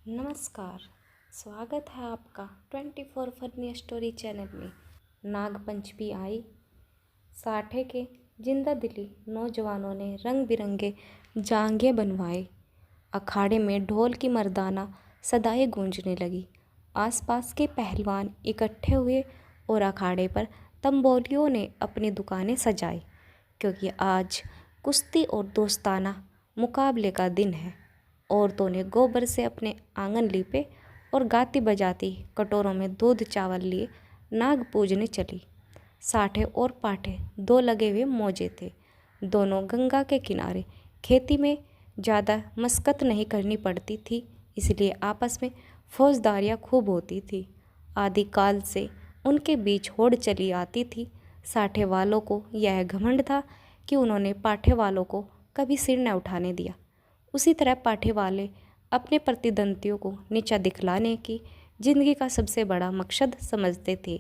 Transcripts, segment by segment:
नमस्कार। स्वागत है आपका 24 फनी स्टोरी चैनल में। नाग पंचमी आई। साठे के जिंदा दिली नौजवानों ने रंग बिरंगे जांघें बनवाए। अखाड़े में ढोल की मर्दाना सदाएं गूंजने लगी। आसपास के पहलवान इकट्ठे हुए और अखाड़े पर तंबोलियों ने अपनी दुकानें सजाई, क्योंकि आज कुश्ती और दोस्ताना मुकाबले का दिन है। औरतों ने गोबर से अपने आंगन लीपे और गाती बजाती कटोरों में दूध चावल लिए नाग पूजने चली। साठे और पाठे दो लगे हुए मौजे थे। दोनों गंगा के किनारे। खेती में ज़्यादा मशक्कत नहीं करनी पड़ती थी, इसलिए आपस में फौजदारियाँ खूब होती थी। आदिकाल से उनके बीच होड़ चली आती थी। साठे वालों को यह घमंड था कि उन्होंने पाठे वालों को कभी सिर न उठाने दिया। उसी तरह पाठे वाले अपने प्रतिद्वंदियों को नीचा दिखलाने की जिंदगी का सबसे बड़ा मकसद समझते थे।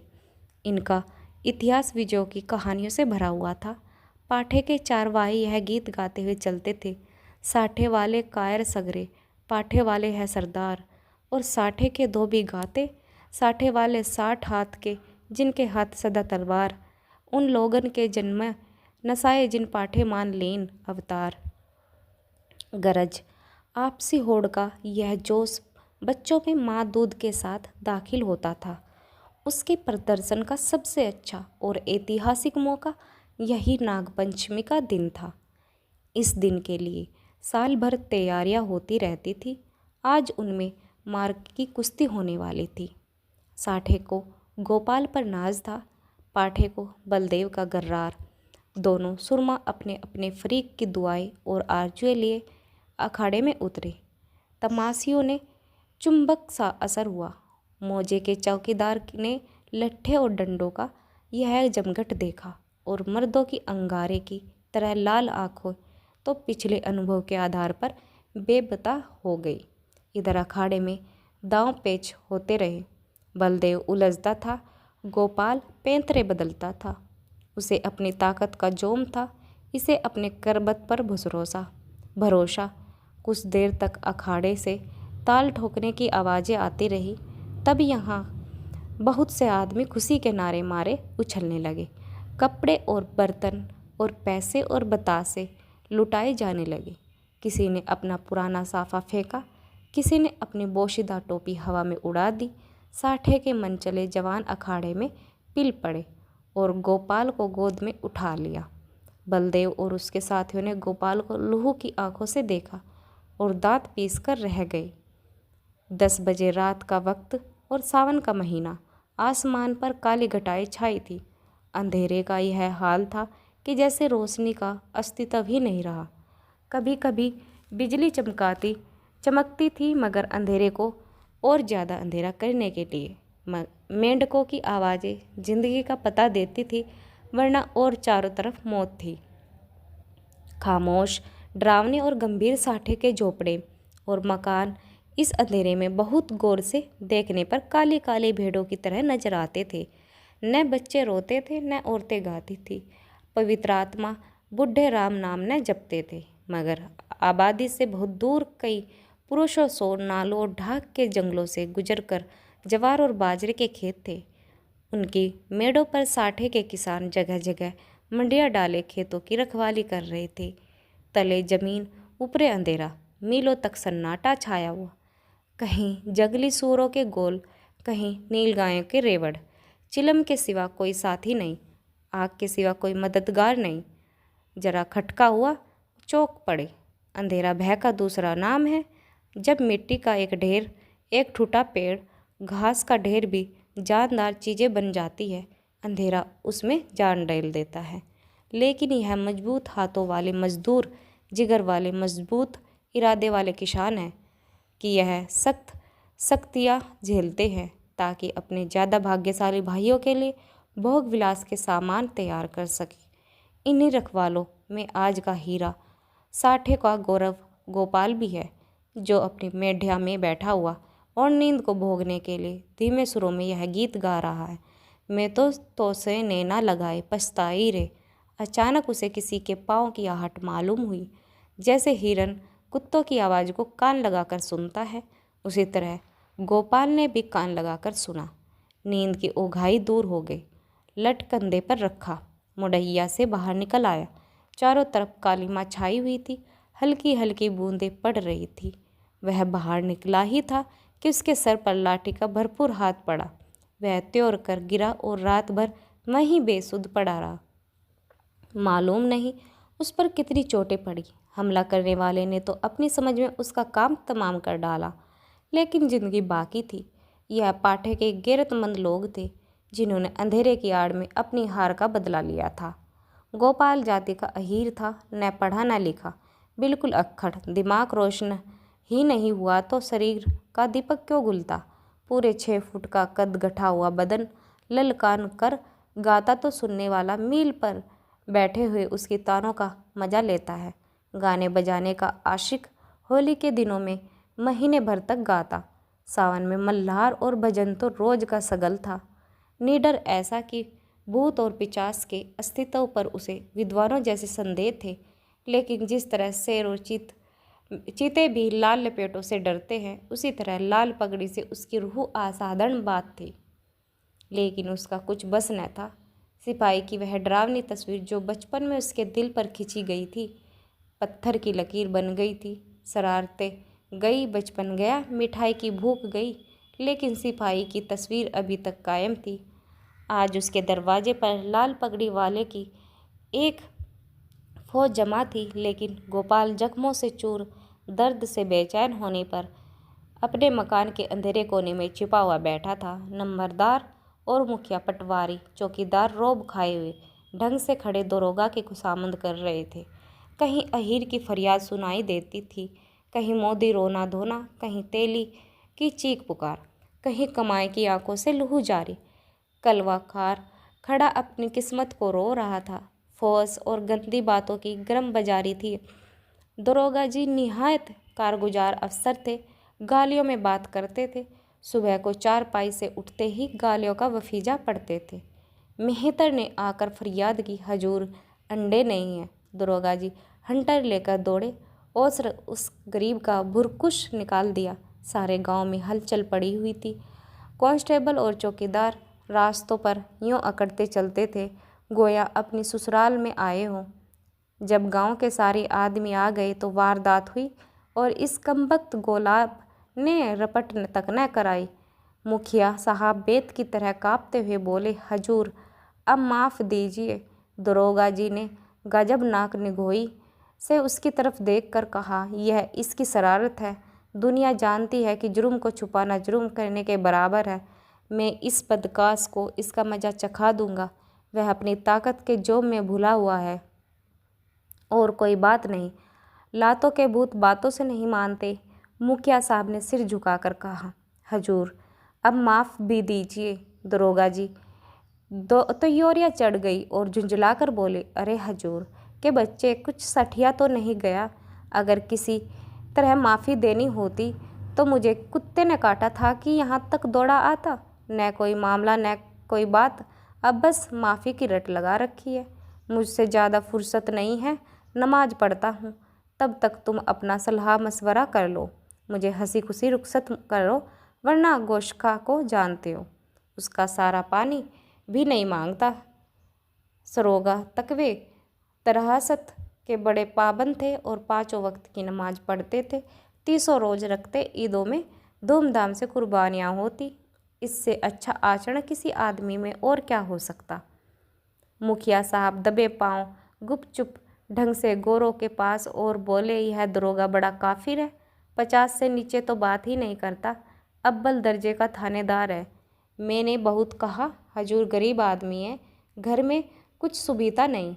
इनका इतिहास विजयों की कहानियों से भरा हुआ था। पाठे के चारवाही यह गीत गाते हुए चलते थे। साठे वाले कायर सगरे, पाठे वाले है सरदार। और साठे के धोबी गाते, साठे वाले 60 हाथ के, जिनके हाथ सदा तलवार। उन लोगन के जन्म नसाए जिन पाठे मान लेन अवतार। गरज आपसी होड़ का यह जोश बच्चों में माँ दूध के साथ दाखिल होता था। उसके प्रदर्शन का सबसे अच्छा और ऐतिहासिक मौका यही नागपंचमी का दिन था। इस दिन के लिए साल भर तैयारियां होती रहती थी। आज उनमें मार्ग की कुश्ती होने वाली थी। साठे को गोपाल पर नाज था, पाठे को बलदेव का गर्रार। दोनों सुरमा अपने अपने फरीक की दुआएं और आरजुएं लिए अखाड़े में उतरे। तमाशियों ने चुंबक सा असर हुआ। मौजे के चौकीदार ने लट्ठे और डंडों का यह जमघट देखा और मर्दों की अंगारे की तरह लाल आंखों तो पिछले अनुभव के आधार पर बेपता हो गई। इधर अखाड़े में दांव पेच होते रहे। बलदेव उलझता था, गोपाल पैंतरे बदलता था। उसे अपनी ताकत का जोम था, इसे अपने करबत पर भरोसा। कुछ देर तक अखाड़े से ताल ठोकने की आवाज़ें आती रही। तब यहाँ बहुत से आदमी खुशी के नारे मारे उछलने लगे। कपड़े और बर्तन और पैसे और बतासे लुटाए जाने लगे। किसी ने अपना पुराना साफा फेंका, किसी ने अपनी बोशीदा टोपी हवा में उड़ा दी। साठे के मनचले जवान अखाड़े में पिल पड़े और गोपाल को गोद में उठा लिया। बलदेव और उसके साथियों ने गोपाल को लूहू की आंखों से देखा और दांत पीस कर रह गए। 10 बजे रात का वक्त और सावन का महीना। आसमान पर काली घटाएं छाई थी। अंधेरे का यह हाल था कि जैसे रोशनी का अस्तित्व ही नहीं रहा। कभी कभी बिजली चमकती थी, मगर अंधेरे को और ज़्यादा अंधेरा करने के लिए मेंढकों की आवाज़ें जिंदगी का पता देती थी, वरना और चारों तरफ मौत थी। खामोश, डरावने और गंभीर साठे के झोपड़े और मकान इस अंधेरे में बहुत गौर से देखने पर काली काली भेड़ों की तरह नजर आते थे। न बच्चे रोते थे, न औरतें गाती थी। पवित्र आत्मा बुढ़े राम नाम न जपते थे, मगर आबादी से बहुत दूर कई पुरुषों सो नालों और ढाक के जंगलों से गुजरकर जवार और बाजरे के खेत थे। उनकी मेड़ों पर साठे के किसान जगह जगह मंडियाँ डाले खेतों की रखवाली कर रहे थे। तले जमीन, ऊपरे अंधेरा, मीलों तक सन्नाटा छाया हुआ। कहीं जंगली सूरों के गोल, कहीं नीलगायों के रेवड़। चिलम के सिवा कोई साथी नहीं, आग के सिवा कोई मददगार नहीं। जरा खटका हुआ, चौंक पड़े। अंधेरा भय का दूसरा नाम है। जब मिट्टी का एक ढेर, एक टूटा पेड़, घास का ढेर भी जानदार चीज़ें बन जाती है, अंधेरा उसमें जान डाल देता है। लेकिन यह मजबूत हाथों वाले मजदूर, जिगर वाले मजबूत इरादे वाले किसान हैं कि यह सख्तियाँ झेलते हैं ताकि अपने ज़्यादा भाग्यशाली भाइयों के लिए भोग विलास के सामान तैयार कर सके। इन्हीं रखवालों में आज का हीरा साठे का गौरव गोपाल भी है, जो अपनी मेढ़िया में बैठा हुआ और नींद को भोगने के लिए धीमे सुरों में यह गीत गा रहा है। मैं तो से नैना लगाए पछताई रे। अचानक उसे किसी के पाँव की आहट मालूम हुई। जैसे हिरन कुत्तों की आवाज़ को कान लगाकर सुनता है, उसी तरह गोपाल ने भी कान लगाकर सुना। नींद की ओघाई दूर हो गई। लट कंधे पर रखा, मुड़ैया से बाहर निकल आया। चारों तरफ कालीमा छाई हुई थी, हल्की हल्की बूंदें पड़ रही थी। वह बाहर निकला ही था कि उसके सर पर लाठी का भरपूर हाथ पड़ा। वह त्योर कर गिरा और रात भर वहीं बेसुध पड़ा रहा। मालूम नहीं उस पर कितनी चोटें पड़ी। हमला करने वाले ने तो अपनी समझ में उसका काम तमाम कर डाला, लेकिन जिंदगी बाकी थी। यह पाठे के गैरतमंद लोग थे जिन्होंने अंधेरे की आड़ में अपनी हार का बदला लिया था। गोपाल जाति का अहीर था, न पढ़ा न लिखा, बिल्कुल अक्खड़। दिमाग रोशन ही नहीं हुआ तो शरीर का दीपक क्यों गुलता। पूरे 6 फुट का कद, गठा हुआ बदन, ललकान कर गाता तो सुनने वाला मील पर बैठे हुए उसकी तानों का मजा लेता है। गाने बजाने का आशिक होली के दिनों में महीने भर तक गाता। सावन में मल्हार और भजन तो रोज का सगल था। निडर ऐसा कि भूत और पिशाच के अस्तित्व पर उसे विद्वानों जैसे संदेह थे, लेकिन जिस तरह शेर और चीते भी लाल लपेटों से डरते हैं, उसी तरह लाल पगड़ी से उसकी रूह असाधारण बात थी। लेकिन उसका कुछ बस न था। सिपाही की वह डरावनी तस्वीर जो बचपन में उसके दिल पर खिंची गई थी, पत्थर की लकीर बन गई थी। शरारतें गई, बचपन गया, मिठाई की भूख गई, लेकिन सिपाही की तस्वीर अभी तक कायम थी। आज उसके दरवाजे पर लाल पगड़ी वाले की एक फौज जमा थी, लेकिन गोपाल जख्मों से चूर, दर्द से बेचैन होने पर अपने मकान के अंधेरे कोने में छिपा हुआ बैठा था। नंबरदार और मुखिया पटवारी चौकीदार रौब खाए हुए ढंग से खड़े दरोगा की खुशामद कर रहे थे। कहीं अहीर की फरियाद सुनाई देती थी, कहीं मोदी रोना धोना, कहीं तेली की चीख पुकार, कहीं कमाई की आंखों से लहू जारी। कलवाखार खड़ा अपनी किस्मत को रो रहा था। फौज और गंदी बातों की गरम बाजारी थी। दरोगा जी निहायत कारगुजार अफसर थे, गालियों में बात करते थे। सुबह को चारपाई से उठते ही गालियों का वफीजा पड़ते थे। मेहतर ने आकर फरियाद की, हजूर अंडे नहीं हैं। दरोगा जी हंटर लेकर दौड़े और उस गरीब का भुरकुश निकाल दिया। सारे गांव में हलचल पड़ी हुई थी। कांस्टेबल और चौकीदार रास्तों पर यूं अकड़ते चलते थे गोया अपनी ससुराल में आए हों। जब गांव के सारे आदमी आ गए तो वारदात हुई और इस कमबख्त गोलाब ने रपट तक न कराई। मुखिया साहब बेत की तरह कांपते हुए बोले, हजूर अब माफ़ दीजिए। दरोगा जी ने गजबनाक निगोही से उसकी तरफ देखकर कहा, यह इसकी शरारत है। दुनिया जानती है कि जुर्म को छुपाना जुर्म करने के बराबर है। मैं इस बदकास को इसका मज़ा चखा दूंगा। वह अपनी ताकत के जोम में भुला हुआ है और कोई बात नहीं। लातों के भूत बातों से नहीं मानते। मुखिया साहब ने सिर झुकाकर कहा, हजूर अब माफ़ भी दीजिए। दरोगा जी तो योरिया चढ़ गई और झुंझलाकर बोले, अरे हजूर के बच्चे, कुछ सठिया तो नहीं गया? अगर किसी तरह माफ़ी देनी होती तो मुझे कुत्ते ने काटा था कि यहाँ तक दौड़ा आता। न कोई मामला न कोई बात, अब बस माफ़ी की रट लगा रखी है। मुझसे ज़्यादा फुर्सत नहीं है, नमाज पढ़ता हूँ। तब तक तुम अपना सलाह मशवरा कर लो, मुझे हंसी खुशी रुखसत करो, वरना गोश्खा को जानते हो, उसका सारा पानी भी नहीं मांगता। सरोगा तकवे तरासत के बड़े पाबंद थे और 5 वक्त की नमाज पढ़ते थे। 30 रोज़ रखते, ईदों में धूमधाम से कुर्बानियाँ होती। इससे अच्छा आचरण किसी आदमी में और क्या हो सकता। मुखिया साहब दबे पांव गुपचुप ढंग से गोरों के पास और बोले, यह दरोगा बड़ा काफिर है, 50 से नीचे तो बात ही नहीं करता, अव्वल दर्जे का थानेदार है। मैंने बहुत कहा, हजूर गरीब आदमी है, घर में कुछ सुविधा नहीं,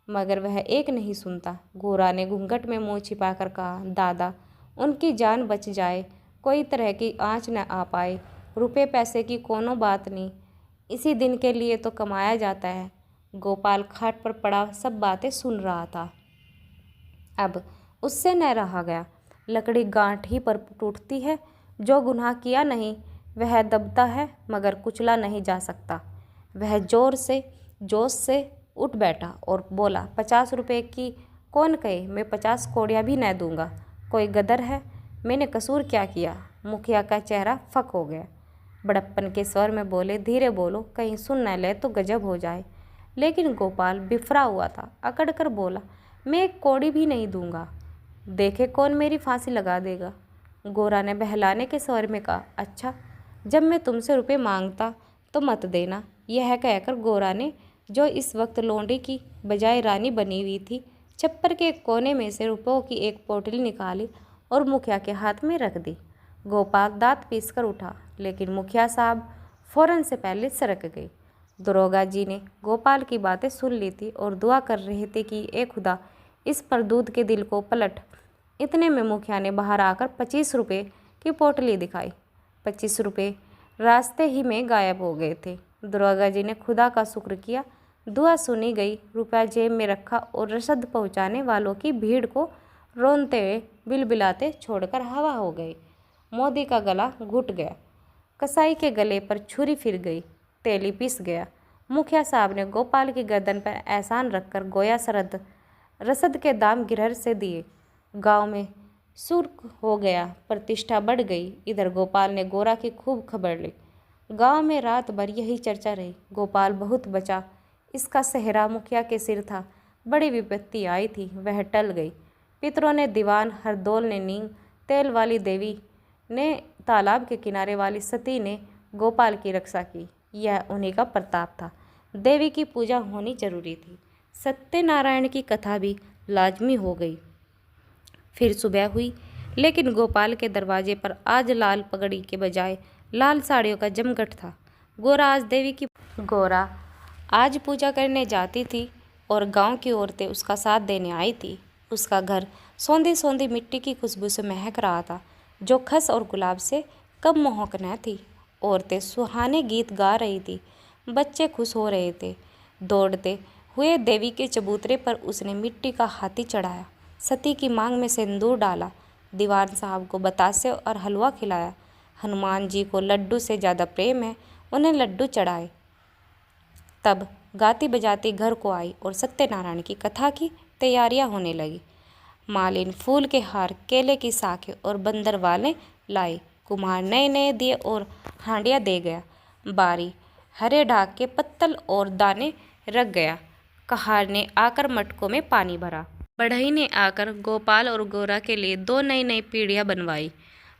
मगर वह एक नहीं सुनता। गोरा ने घूंघट में मुँह छिपाकर कहा, दादा उनकी जान बच जाए, कोई तरह की आँच न आ पाए, रुपये पैसे की कोनो बात नहीं, इसी दिन के लिए तो कमाया जाता है। गोपाल खाट पर पड़ा सब बातें सुन रहा था। अब उससे न रहा गया। लकड़ी गांठ ही पर टूटती है। जो गुनाह किया नहीं वह दबता है, मगर कुचला नहीं जा सकता। वह जोश से उठ बैठा और बोला, 50 रुपये की कौन कहे, मैं 50 कौड़ियाँ भी न दूंगा। कोई गदर है? मैंने कसूर क्या किया? मुखिया का चेहरा फक हो गया। बड़प्पन के स्वर में बोले, धीरे बोलो, कहीं सुन न ले तो गजब हो जाए। लेकिन गोपाल बिफरा हुआ था। अकड़ कर बोला, मैं एक कौड़ी भी नहीं दूंगा, देखे कौन मेरी फांसी लगा देगा। गोरा ने बहलाने के स्वर में कहा, अच्छा, जब मैं तुमसे रुपए मांगता तो मत देना। यह कहकर गोरा ने, जो इस वक्त लौंडी की बजाय रानी बनी हुई थी, छप्पर के एक कोने में से रुपयों की एक पोटली निकाली और मुखिया के हाथ में रख दी। गोपाल दांत पीसकर उठा, लेकिन मुखिया साहब फौरन से पहले सरक गई। दरोगा जी ने गोपाल की बातें सुन ली थी और दुआ कर रहे थे कि ए खुदा, इस परदूत के दिल को पलट। इतने में मुखिया ने बाहर आकर 25 रुपये की पोटली दिखाई। 25 रुपये रास्ते ही में गायब हो गए थे। दरोगा जी ने खुदा का शुक्र किया, दुआ सुनी गई। रुपया जेब में रखा और रसद पहुंचाने वालों की भीड़ को रोनते हुए बिलबिलाते छोड़कर हवा हो गए। मोदी का गला घुट गया। कसाई के गले पर छुरी फिर गई। तेली पिस गया। मुखिया साहब ने गोपाल की गर्दन पर एहसान रखकर गोया सरद रसद के दाम गिरहर से दिए। गांव में सुर्ख हो गया, प्रतिष्ठा बढ़ गई। इधर गोपाल ने गोरा की खूब खबर ली। गांव में रात भर यही चर्चा रही। गोपाल बहुत बचा, इसका सेहरा मुखिया के सिर था। बड़ी विपत्ति आई थी, वह टल गई। पितरों ने, दीवान हरदौल ने, नींग तेल वाली देवी ने, तालाब के किनारे वाली सती ने गोपाल की रक्षा की। यह उन्हीं का प्रताप था। देवी की पूजा होनी जरूरी थी। सत्यनारायण की कथा भी लाजमी हो गई। फिर सुबह हुई, लेकिन गोपाल के दरवाजे पर आज लाल पगड़ी के बजाय लाल साड़ियों का जमघट था। गोरा आज पूजा करने जाती थी और गांव की औरतें उसका साथ देने आई थी। उसका घर सौंधी सौंधी मिट्टी की खुशबू से महक रहा था, जो खस और गुलाब से कम मोहक न थी। औरतें सुहाने गीत गा रही थी, बच्चे खुश हो रहे थे। दौड़ते हुए देवी के चबूतरे पर उसने मिट्टी का हाथी चढ़ाया, सती की मांग में सिंदूर डाला, दीवान साहब को बतासे और हलवा खिलाया। हनुमान जी को लड्डू से ज़्यादा प्रेम है, उन्हें लड्डू चढ़ाए। तब गाती बजाती घर को आई और सत्यनारायण की कथा की तैयारियां होने लगी। मालिन फूल के हार, केले की साखें और बंदर वाले लाए। कुम्हार नए नए दिए और हांडियाँ दे गया। बारी हरे ढाक के पत्तल और दाने रख गया। कहार ने आकर मटकों में पानी भरा। बढ़ई ने आकर गोपाल और गोरा के लिए 2 नई नई पीढ़ियाँ बनवाई।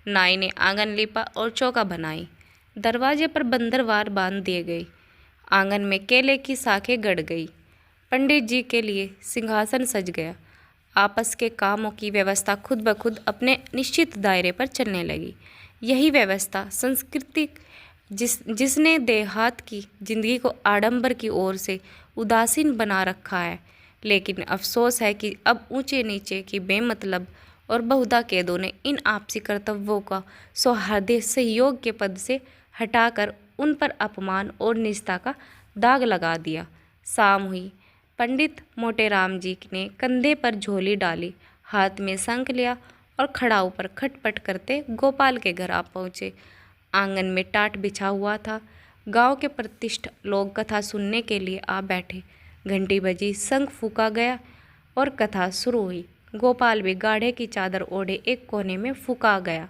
नाई ने आंगन लिपा और चौका बनाई। दरवाजे पर बंदरवार बांध दिए गए। आंगन में केले की साखें गड़ गई। पंडित जी के लिए सिंहासन सज गया। आपस के कामों की व्यवस्था खुद ब खुद अपने निश्चित दायरे पर चलने लगी। यही व्यवस्था संस्कृति जिसने देहात की जिंदगी को आडंबर की ओर से उदासीन बना रखा है। लेकिन अफसोस है कि अब ऊंचे नीचे की बेमतलब और बहुधा कैदों ने इन आपसी कर्तव्यों का सौहार्द सहयोग के पद से हटाकर उन पर अपमान और निष्ठा का दाग लगा दिया। शाम हुई। पंडित मोटेराम जी ने कंधे पर झोली डाली, हाथ में शंख लिया और खड़ाऊ पर खटपट करते गोपाल के घर आ पहुँचे। आंगन में टाट बिछा हुआ था। गांव के प्रतिष्ठित लोग कथा सुनने के लिए आ बैठे। घंटी बजी, शंख फूंका गया और कथा शुरू हुई। गोपाल भी गाढ़े की चादर ओढ़े एक कोने में फूंका गया।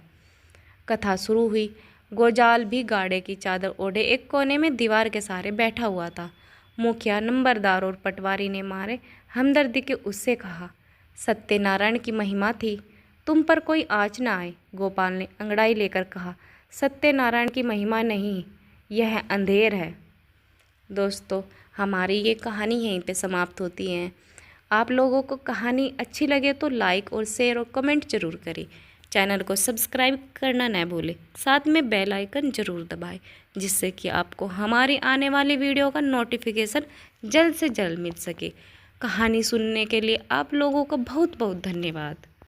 कथा शुरू हुई। गोजाल भी गाढ़े की चादर ओढ़े एक कोने में दीवार के सहारे बैठा हुआ था। मुखिया, नंबरदार और पटवारी ने मारे हमदर्दी के उससे कहा, सत्यनारायण की महिमा थी, तुम पर कोई आँच न आए। गोपाल ने अंगड़ाई लेकर कहा, सत्यनारायण की महिमा नहीं, यह अंधेर है। दोस्तों, हमारी ये कहानी यहीं पे समाप्त होती है। आप लोगों को कहानी अच्छी लगे तो लाइक और शेयर और कमेंट जरूर करें। चैनल को सब्सक्राइब करना न भूलें। साथ में बेल आइकन जरूर दबाएं, जिससे कि आपको हमारी आने वाली वीडियो का नोटिफिकेशन जल्द से जल्द मिल सके। कहानी सुनने के लिए आप लोगों का बहुत बहुत धन्यवाद।